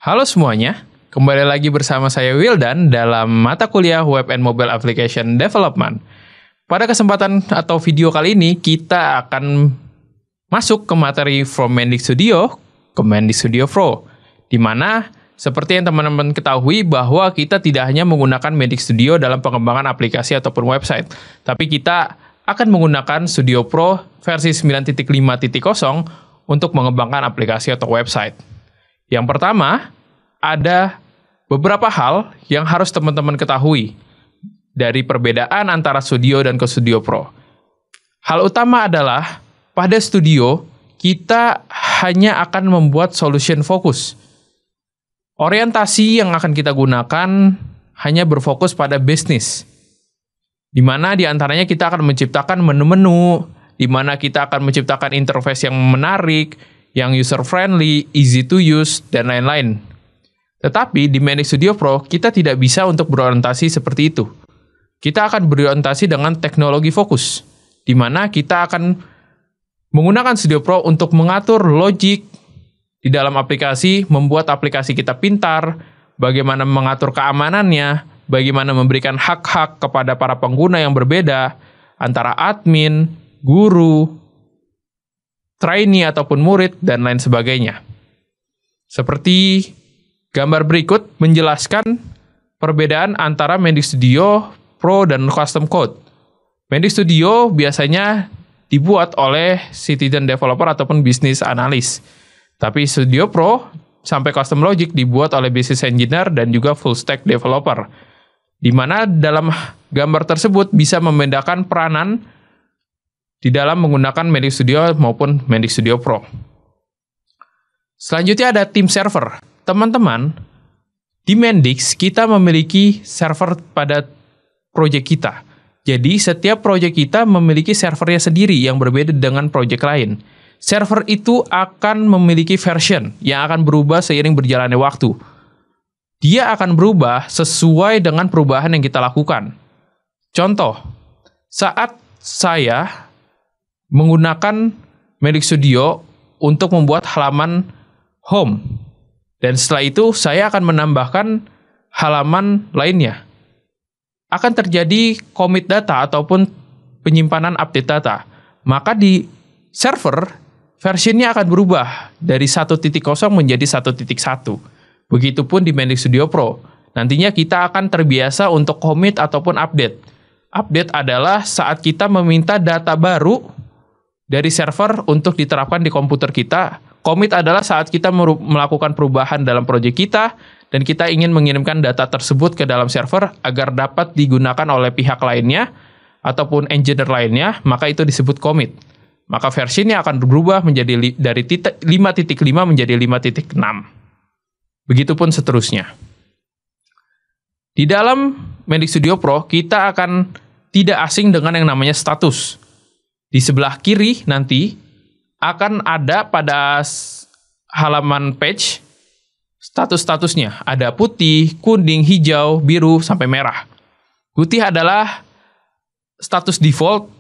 Halo semuanya, kembali lagi bersama saya Wildan dalam mata kuliah Web and Mobile Application Development. Pada kesempatan atau video kali ini, kita akan masuk ke materi From Mendik Studio ke Mendik Studio Pro, di mana seperti yang teman-teman ketahui bahwa kita tidak hanya menggunakan Mendik Studio dalam pengembangan aplikasi ataupun website, tapi kita akan menggunakan Studio Pro versi 9.5.0 untuk mengembangkan aplikasi atau website. Yang pertama, ada beberapa hal yang harus teman-teman ketahui dari perbedaan antara Studio dan ke Studio Pro. Hal utama adalah, pada Studio, kita hanya akan membuat solution focus. Orientasi yang akan kita gunakan hanya berfokus pada bisnis, di mana di antaranya kita akan menciptakan menu-menu, di mana kita akan menciptakan interface yang menarik, yang user-friendly, easy to use, dan lain-lain. Tetapi di Mendik Studio Pro, kita tidak bisa untuk berorientasi seperti itu. Kita akan berorientasi dengan teknologi fokus, di mana kita akan menggunakan Studio Pro untuk mengatur logic di dalam aplikasi, membuat aplikasi kita pintar, bagaimana mengatur keamanannya, bagaimana memberikan hak-hak kepada para pengguna yang berbeda, antara admin, guru, trainee ataupun murid, dan lain sebagainya. Seperti gambar berikut menjelaskan perbedaan antara Mendik Studio Pro dan Custom Code. Mendik Studio biasanya dibuat oleh citizen developer ataupun business analyst. Tapi Studio Pro sampai Custom Logic dibuat oleh business engineer dan juga full stack developer. Di mana dalam gambar tersebut bisa membedakan peranan di dalam menggunakan Mendik Studio maupun Mendik Studio Pro. Selanjutnya ada tim server. Teman-teman, di Mendix kita memiliki server pada proyek kita. Jadi setiap proyek kita memiliki servernya sendiri yang berbeda dengan proyek lain. Server itu akan memiliki version yang akan berubah seiring berjalannya waktu. Dia akan berubah sesuai dengan perubahan yang kita lakukan. Contoh, saat saya menggunakan Mendik Studio untuk membuat halaman home, dan setelah itu saya akan menambahkan halaman lainnya. Akan terjadi commit data ataupun penyimpanan update data. Maka di server, versionnya akan berubah dari 1.0 menjadi 1.1. Begitupun di Mendik Studio Pro. Nantinya kita akan terbiasa untuk commit ataupun update. Update adalah saat kita meminta data baru dari server untuk diterapkan di komputer kita. Commit adalah saat kita melakukan perubahan dalam proyek kita dan kita ingin mengirimkan data tersebut ke dalam server agar dapat digunakan oleh pihak lainnya ataupun engineer lainnya, maka itu disebut commit. Maka versinya akan berubah menjadi dari 5.5 menjadi 5.6. Begitupun seterusnya. Di dalam Mendik Studio Pro, kita akan tidak asing dengan yang namanya status. Di sebelah kiri nanti akan ada pada halaman page status-statusnya. Ada putih, kuning, hijau, biru, sampai merah. Putih adalah status default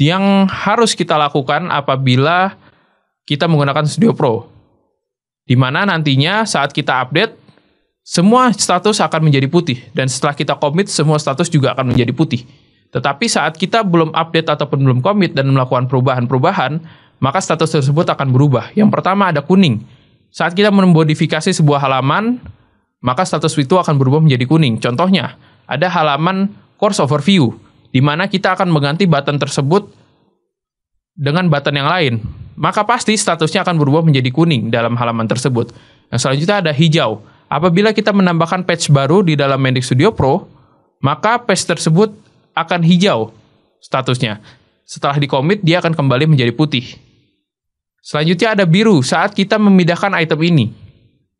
yang harus kita lakukan apabila kita menggunakan Studio Pro. Di mana nantinya saat kita update, semua status akan menjadi putih. Dan setelah kita commit, semua status juga akan menjadi putih. Tetapi saat kita belum update ataupun belum commit dan melakukan perubahan-perubahan, maka status tersebut akan berubah. Yang pertama ada kuning. Saat kita memodifikasi sebuah halaman, maka status itu akan berubah menjadi kuning. Contohnya, ada halaman course overview, di mana kita akan mengganti button tersebut dengan button yang lain. Maka pasti statusnya akan berubah menjadi kuning dalam halaman tersebut. Yang selanjutnya ada hijau. Apabila kita menambahkan patch baru di dalam Mendik Studio Pro, maka patch tersebut akan hijau statusnya. Setelah di-commit, dia akan kembali menjadi putih. Selanjutnya ada biru saat kita memindahkan item ini.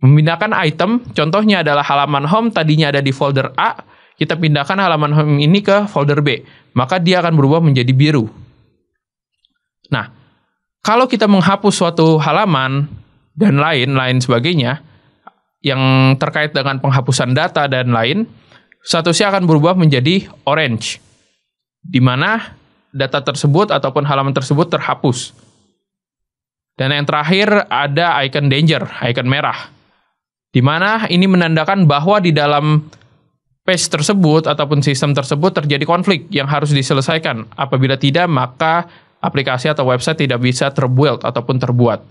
Memindahkan item, contohnya adalah halaman home tadinya ada di folder A, kita pindahkan halaman home ini ke folder B, maka dia akan berubah menjadi biru. Nah, kalau kita menghapus suatu halaman dan lain sebagainya, yang terkait dengan penghapusan data dan lain, statusnya akan berubah menjadi orange, di mana data tersebut ataupun halaman tersebut terhapus. Dan yang terakhir ada icon danger, icon merah. Di mana ini menandakan bahwa di dalam page tersebut ataupun sistem tersebut terjadi konflik yang harus diselesaikan. Apabila tidak, maka aplikasi atau website tidak bisa terbuild ataupun terbuat.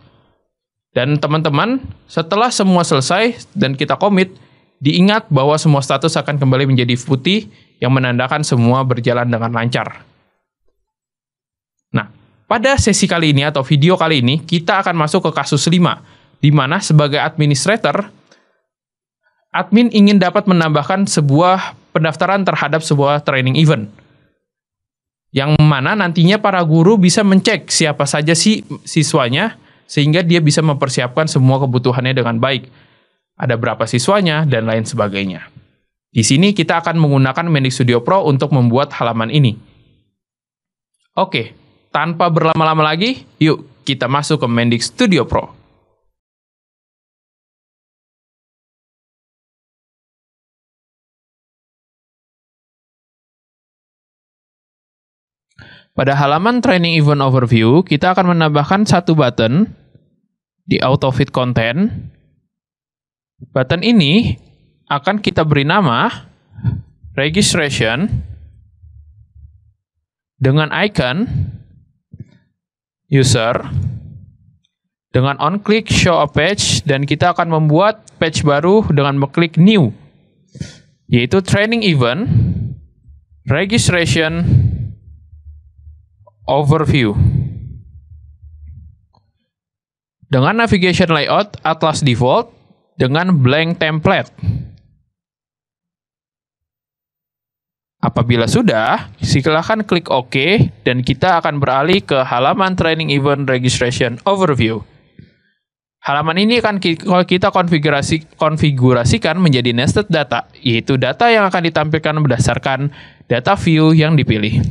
Dan teman-teman, setelah semua selesai dan kita commit, diingat bahwa semua status akan kembali menjadi putih yang menandakan semua berjalan dengan lancar. Nah, pada sesi kali ini atau video kali ini, kita akan masuk ke kasus 5, di mana sebagai administrator, admin ingin dapat menambahkan sebuah pendaftaran terhadap sebuah training event. Yang mana nantinya para guru bisa mencek siapa saja sih siswanya, sehingga dia bisa mempersiapkan semua kebutuhannya dengan baik. Ada berapa siswanya, dan lain sebagainya. Di sini kita akan menggunakan Mendix Studio Pro untuk membuat halaman ini. Oke, tanpa berlama-lama lagi, yuk kita masuk ke Mendix Studio Pro. Pada halaman Training Event Overview, kita akan menambahkan satu button di Auto Fit Content. Button ini akan kita beri nama Registration dengan icon User dengan on-click Show a Page, dan kita akan membuat page baru dengan mengklik New, yaitu Training Event Registration Overview. Dengan navigation layout Atlas Default dengan blank template. Apabila sudah, silakan klik OK dan kita akan beralih ke halaman Training Event Registration Overview. Halaman ini akan kita konfigurasikan menjadi nested data, yaitu data yang akan ditampilkan berdasarkan data view yang dipilih.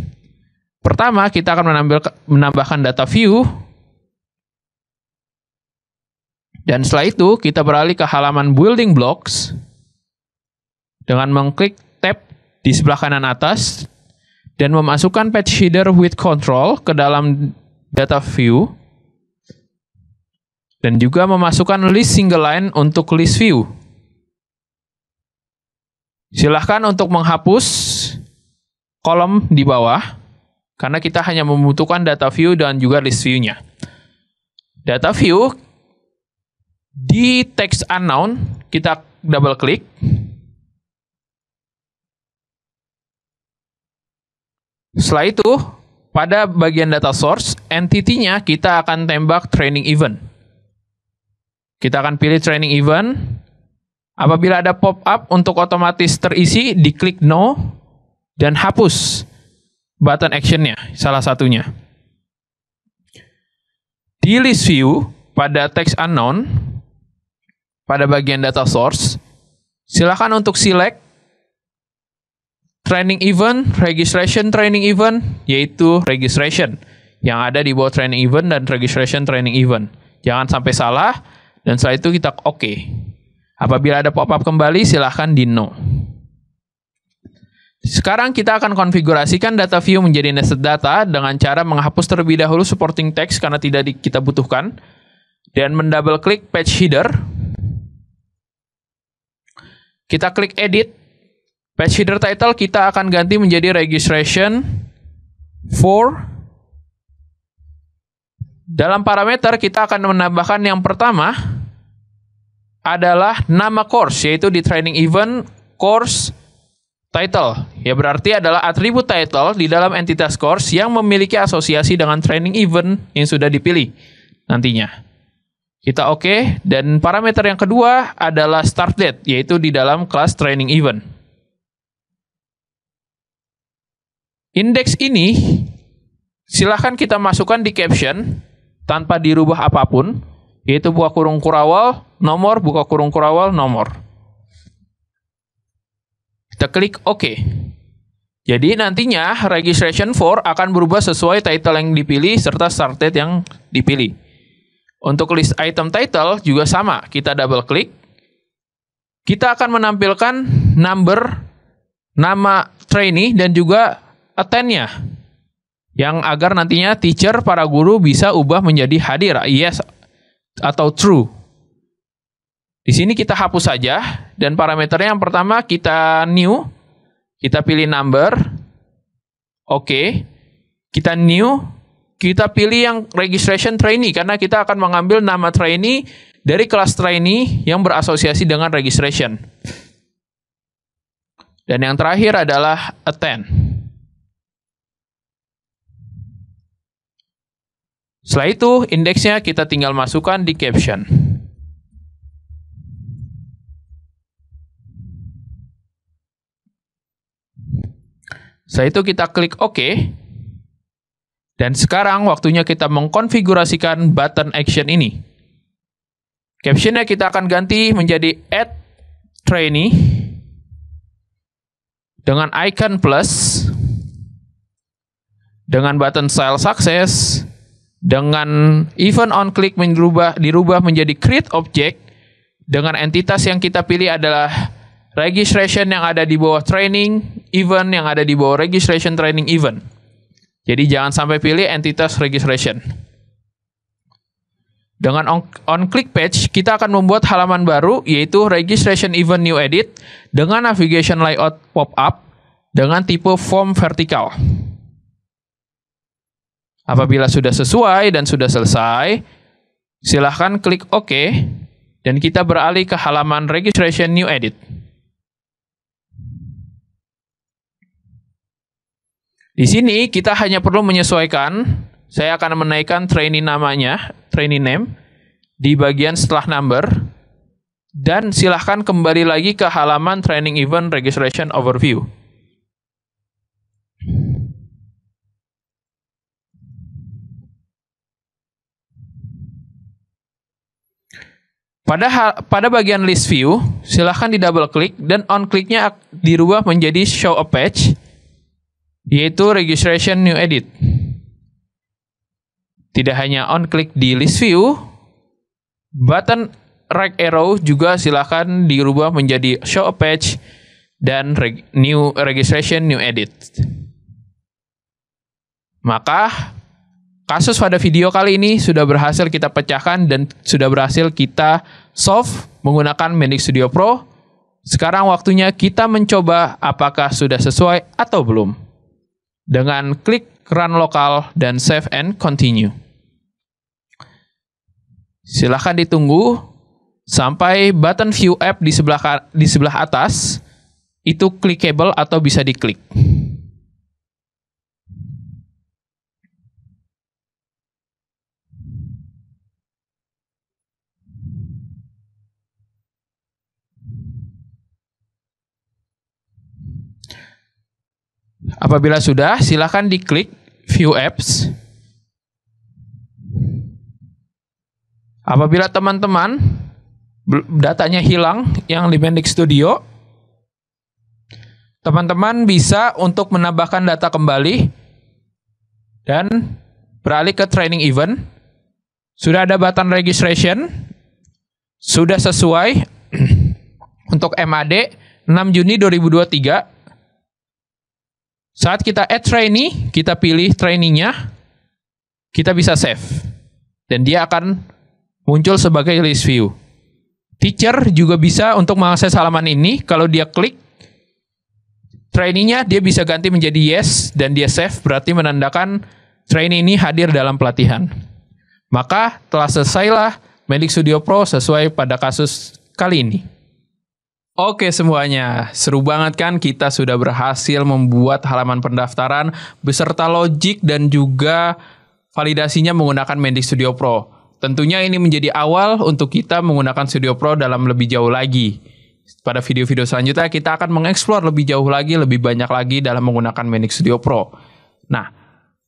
Pertama, kita akan menambahkan data view. Dan setelah itu, kita beralih ke halaman Building Blocks dengan mengklik tab di sebelah kanan atas dan memasukkan page header with control ke dalam data view dan juga memasukkan list single line untuk list view. Silahkan untuk menghapus kolom di bawah, karena kita hanya membutuhkan data view dan juga list view-nya. Data view, di text unknown, kita double klik. Setelah itu, pada bagian data source, entity-nya kita akan tembak training event. Kita akan pilih training event. Apabila ada pop-up untuk otomatis terisi, diklik no, dan hapus button action-nya, salah satunya. Di list view, pada text unknown, pada bagian data source, silakan untuk select training event, registration training event, yaitu registration, yang ada di bawah training event dan registration training event. Jangan sampai salah, dan setelah itu kita OK. Apabila ada pop-up kembali, silahkan di no. Sekarang kita akan konfigurasikan data view menjadi nested data dengan cara menghapus terlebih dahulu supporting text karena tidak kita butuhkan, dan mendouble klik page header. Kita klik edit. Page header title kita akan ganti menjadi registration for. Dalam parameter kita akan menambahkan yang pertama adalah nama course, yaitu di training event course title. Ya, berarti adalah atribut title di dalam entitas course yang memiliki asosiasi dengan training event yang sudah dipilih nantinya. Kita OK, dan parameter yang kedua adalah start date, yaitu di dalam kelas training event. Indeks ini silahkan kita masukkan di caption tanpa dirubah apapun, yaitu buka kurung kurawal, nomor, buka kurung kurawal, nomor. Kita klik OK. Jadi nantinya registration for akan berubah sesuai title yang dipilih serta start date yang dipilih. Untuk list item title juga sama, kita double klik. Kita akan menampilkan number, nama trainee dan juga attend-nya. Yang agar nantinya teacher, para guru bisa ubah menjadi hadir, yes atau true. Di sini kita hapus saja, dan parameternya yang pertama kita new, kita pilih number, oke, kita new, kita pilih yang registration trainee, karena kita akan mengambil nama trainee dari kelas trainee yang berasosiasi dengan registration. Dan yang terakhir adalah attend. Setelah itu, indeksnya kita tinggal masukkan di caption. Setelah itu kita klik OK. Dan sekarang waktunya kita mengkonfigurasikan button action ini. Captionnya kita akan ganti menjadi add trainee dengan icon plus, dengan button style success, dengan event on click dirubah menjadi create object, dengan entitas yang kita pilih adalah registration yang ada di bawah training, event yang ada di bawah registration training event. Jadi jangan sampai pilih entitas registration. Dengan on click page, kita akan membuat halaman baru, yaitu registration event new edit, dengan navigation layout pop-up, dengan tipe form vertikal. Apabila sudah sesuai dan sudah selesai, silahkan klik OK, dan kita beralih ke halaman registration new edit. Di sini kita hanya perlu menyesuaikan, saya akan menaikkan trainee namanya, trainee name, di bagian setelah number, dan silahkan kembali lagi ke halaman training event registration overview. Pada bagian list view, silahkan di double klik, dan on kliknya dirubah menjadi show a page, yaitu registration new edit. Tidak hanya on klik di list view, button right arrow juga silahkan dirubah menjadi show a page dan new registration new edit. Maka kasus pada video kali ini sudah berhasil kita pecahkan dan sudah berhasil kita solve menggunakan Mendix Studio Pro. Sekarang waktunya kita mencoba apakah sudah sesuai atau belum. Dengan klik run lokal dan save and continue. Silahkan ditunggu sampai button view app di sebelah atas itu clickable atau bisa diklik. Apabila sudah, silakan diklik View Apps. Apabila teman-teman datanya hilang yang di Mendix Studio, teman-teman bisa untuk menambahkan data kembali dan beralih ke training event. Sudah ada button registration, sudah sesuai untuk MAD 6 Juni 2023. Saat kita add trainee, kita pilih trainee-nya, kita bisa save. Dan dia akan muncul sebagai list view. Teacher juga bisa untuk mengakses halaman ini, kalau dia klik trainee-nya, dia bisa ganti menjadi yes, dan dia save, berarti menandakan trainee ini hadir dalam pelatihan. Maka telah selesailah Mendix Studio Pro sesuai pada kasus kali ini. Oke semuanya, seru banget kan kita sudah berhasil membuat halaman pendaftaran beserta logik dan juga validasinya menggunakan Mendix Studio Pro. Tentunya ini menjadi awal untuk kita menggunakan Studio Pro dalam lebih jauh lagi. Pada video-video selanjutnya kita akan mengeksplor lebih jauh lagi, lebih banyak lagi dalam menggunakan Mendix Studio Pro. Nah,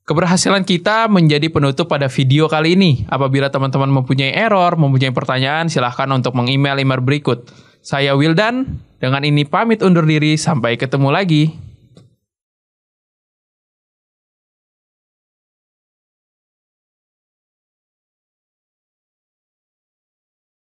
keberhasilan kita menjadi penutup pada video kali ini. Apabila teman-teman mempunyai error, mempunyai pertanyaan, silahkan untuk meng-email berikut. Saya Wildan, dengan ini pamit undur diri, sampai ketemu lagi.